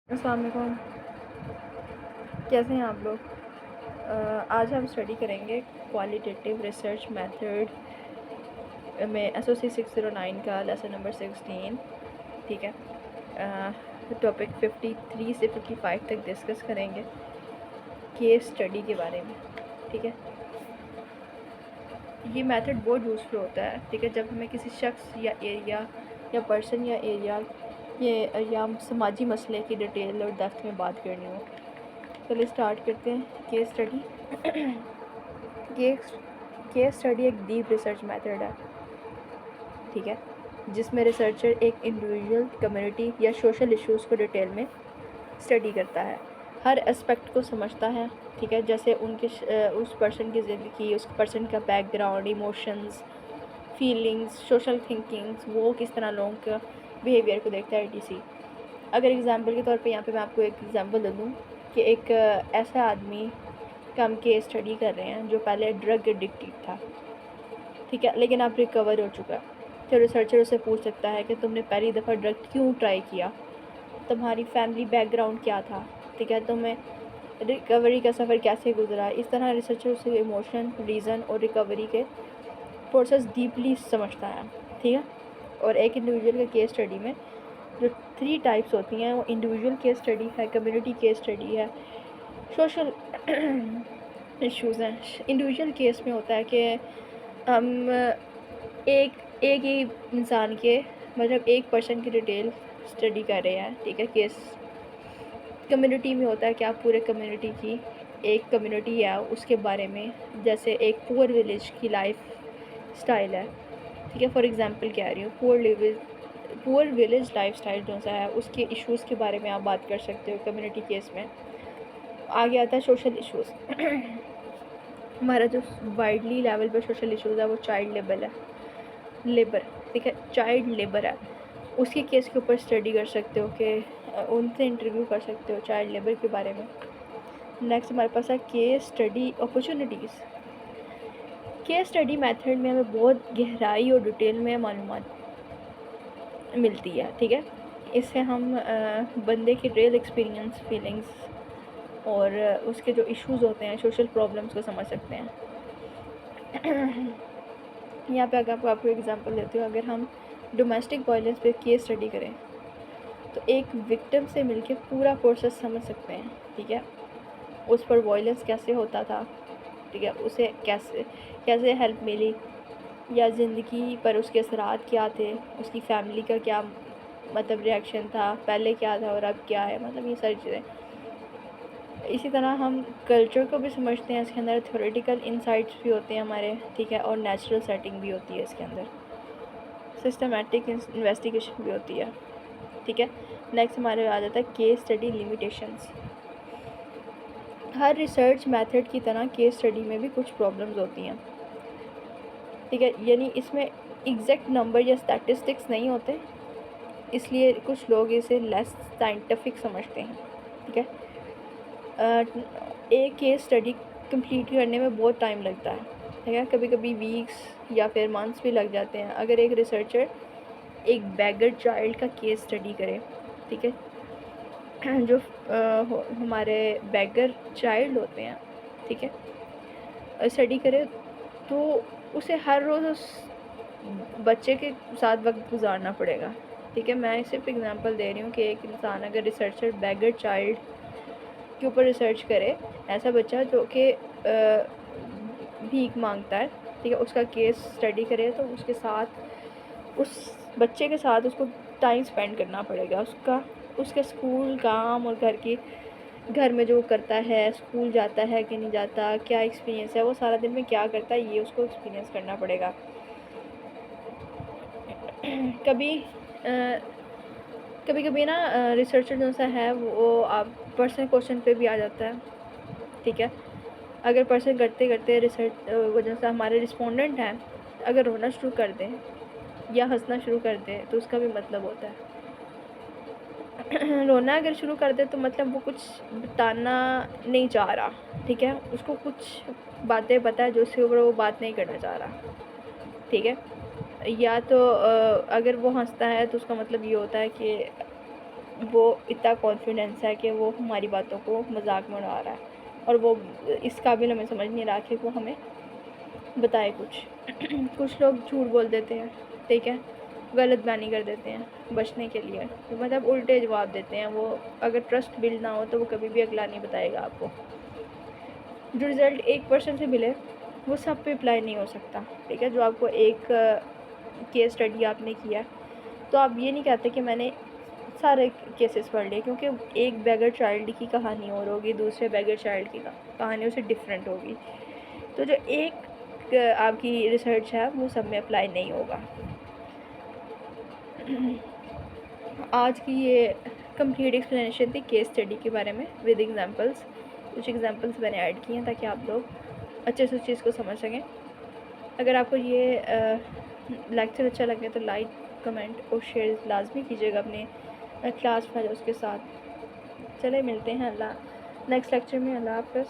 अस्सलाम वालेकुम। कैसे हैं आप लोग? आज हम स्टडी करेंगे क्वालिटेटिव रिसर्च मेथड में एसओसी 609 का लेसन नंबर 16। ठीक है। टॉपिक 53 से 55 तक डिस्कस करेंगे केस स्टडी के बारे में। ठीक है, ये मेथड बहुत यूज़फुल होता है। ठीक है, जब हमें किसी शख्स या एरिया या पर्सन या एरिया या समाजी मसले की डिटेल और डेप्थ में बात करनी हो। चलिए स्टार्ट करते हैं case study. Case case study एक डीप रिसर्च मेथड है। ठीक है, जिसमें रिसर्चर एक इंडिविजुअल, कम्युनिटी या सोशल इश्यूज़ को डिटेल में स्टडी करता है, हर एस्पेक्ट को समझता है। ठीक है, जैसे उस पर्सन की ज़िंदगी, उस पर्सन का background, emotions, feelings, social thinkings, वो किस तरह लोगों का बिहेवियर को देखता है, etc। अगर एग्ज़ाम्पल के तौर पे यहाँ पे मैं आपको एक एग्ज़ाम्पल दे दूँ कि एक ऐसा आदमी का हम केस स्टडी कर रहे हैं जो पहले ड्रग एडिक्टेड था। ठीक है, लेकिन अब रिकवर हो चुका है। तो रिसर्चर उससे पूछ सकता है कि तुमने पहली दफ़ा ड्रग क्यों ट्राई किया, तुम्हारी फैमिली बैकग्राउंड क्या था, ठीक है, तुम्हें रिकवरी का सफ़र कैसे गुजरा। इस तरह रिसर्चर उसके इमोशन, रीज़न और रिकवरी के प्रोसेस डीपली समझता है। ठीक है, और एक इंडिविजुअल के केस स्टडी में जो 3 टाइप्स होती हैं, वो इंडिविजुअल केस स्टडी है, कम्युनिटी केस स्टडी है, सोशल इश्यूज़ हैं। इंडिविजुअल केस में होता है कि हम एक एक ही इंसान के, मतलब एक पर्सन की डिटेल स्टडी कर रहे हैं। ठीक है, केस कम्युनिटी में होता है कि आप पूरे कम्युनिटी की, एक कम्युनिटी है उसके बारे में, जैसे एक पुअर विलेज की लाइफ स्टाइल है। ठीक है, फॉर एग्जांपल कह रही हूँ, पुअर विलेज लाइफ स्टाइल जो सा है उसके इश्यूज़ के बारे में आप बात कर सकते हो कम्युनिटी केस में। आगे आता है सोशल इश्यूज़। हमारा जो वाइडली लेवल पर सोशल इश्यूज़ है वो चाइल्ड लेबर। ठीक है, चाइल्ड लेबर है, उसके केस के ऊपर स्टडी कर सकते हो कि उनसे इंटरव्यू कर सकते हो चाइल्ड लेबर के बारे में। नेक्स्ट हमारे पास है case study opportunities. Case study method में हमें बहुत गहराई और डिटेल में मालूमात मिलती है। ठीक है, इससे हम बंदे के रियल एक्सपीरियंस, फीलिंग्स और उसके जो इश्यूज़ होते हैं, सोशल प्रॉब्लम्स को समझ सकते हैं। यहाँ पे अगर आपको एग्जांपल देती हूँ, अगर हम डोमेस्टिक वायलेंस पे केस स्टडी करें तो एक विक्टिम से मिलके पूरा प्रोसेस समझ सकते हैं। ठीक है, उस पर वायलेंस कैसे होता था, ठीक है, उसे कैसे कैसे हेल्प मिली, या ज़िंदगी पर उसके असरात क्या थे, उसकी फैमिली का क्या मतलब रिएक्शन था, पहले क्या था और अब क्या है, मतलब ये सारी चीज़ें। इसी तरह हम कल्चर को भी समझते हैं, इसके अंदर थ्योरेटिकल इंसाइट्स भी होते हैं हमारे। ठीक है, और नेचुरल सेटिंग भी होती है इसके अंदर, सिस्टमेटिक इन्वेस्टिगेशन भी होती है। ठीक है, नेक्स्ट हमारे आ जाता है केस स्टडी लिमिटेशंस। हर रिसर्च मेथड की तरह केस स्टडी में भी कुछ प्रॉब्लम्स होती हैं। ठीक है, यानी इसमें एग्जैक्ट नंबर या स्टैटिस्टिक्स नहीं होते, इसलिए कुछ लोग इसे लेस साइंटिफिक समझते हैं। ठीक है, एक केस स्टडी कंप्लीट करने में बहुत टाइम लगता है। ठीक है, कभी कभी वीक्स या फिर मंथ्स भी लग जाते हैं। अगर एक रिसर्चर एक बैगर चाइल्ड का केस स्टडी करे, ठीक है, जो हमारे बैगर चाइल्ड होते हैं, ठीक है, स्टडी करे, तो उसे हर रोज़ उस बच्चे के साथ वक्त गुजारना पड़ेगा। ठीक है, मैं सिर्फ एग्जांपल दे रही हूँ कि एक इंसान, अगर रिसर्चर बैगर चाइल्ड के ऊपर रिसर्च करे, ऐसा बच्चा जो कि भीख मांगता है, ठीक है, उसका केस स्टडी करे, तो उसके साथ, उस बच्चे के साथ उसको टाइम स्पेंड करना पड़ेगा। उसके स्कूल, काम और घर में जो करता है, स्कूल जाता है कि नहीं जाता, क्या एक्सपीरियंस है, वो सारा दिन में क्या करता है, ये उसको एक्सपीरियंस करना पड़ेगा। कभी कभी ना रिसर्चर जो सा है वो आप पर्सनल क्वेश्चन पे भी आ जाता है। ठीक है, अगर पर्सन करते करते रिसर्च वो जो सा हमारे रिस्पोंडेंट हैं, अगर रोना शुरू कर दें या हंसना शुरू कर दें, तो उसका भी मतलब होता है। रोना अगर शुरू कर दे तो मतलब वो कुछ बताना नहीं चाह रहा। ठीक है, उसको कुछ बातें पता है जो उसके ऊपर वो बात नहीं करना चाह रहा। ठीक है, या तो अगर वो हंसता है तो उसका मतलब ये होता है कि वो इतना कॉन्फिडेंस है कि वो हमारी बातों को मजाक में उड़ा रहा है और वो इस काबिल हमें समझ नहीं रहा कि वो हमें बताए कुछ। कुछ लोग झूठ बोल देते हैं, ठीक है, गलत बयानी कर देते हैं बचने के लिए, तो मतलब उल्टे जवाब देते हैं। वो अगर ट्रस्ट बिल्ड ना हो तो वो कभी भी अगला नहीं बताएगा आपको। जो रिज़ल्ट एक पर्सन से मिले वो सब पे अप्लाई नहीं हो सकता, ठीक है। जो आपको एक केस स्टडी आपने किया तो आप ये नहीं कहते कि मैंने सारे केसेस पढ़ लिए, क्योंकि एक बैगर चाइल्ड की कहानी और होगी, दूसरे बैगर चाइल्ड की कहानी उससे डिफरेंट होगी। तो जो एक आपकी रिसर्च है वो सब में अप्लाई नहीं होगा। आज की ये कंप्लीट एक्सप्लेनेशन थी केस स्टडी के बारे में विद एग्जांपल्स। कुछ एग्जांपल्स मैंने ऐड किए हैं ताकि आप लोग अच्छे से उस चीज़ को समझ सकें। अगर आपको ये लेक्चर अच्छा लगे तो लाइक, कमेंट और शेयर लाजमी कीजिएगा अपने क्लास फेलोज़ के साथ। चले मिलते हैं नेक्स्ट लेक्चर में। अल्लाह हाफ़िज़।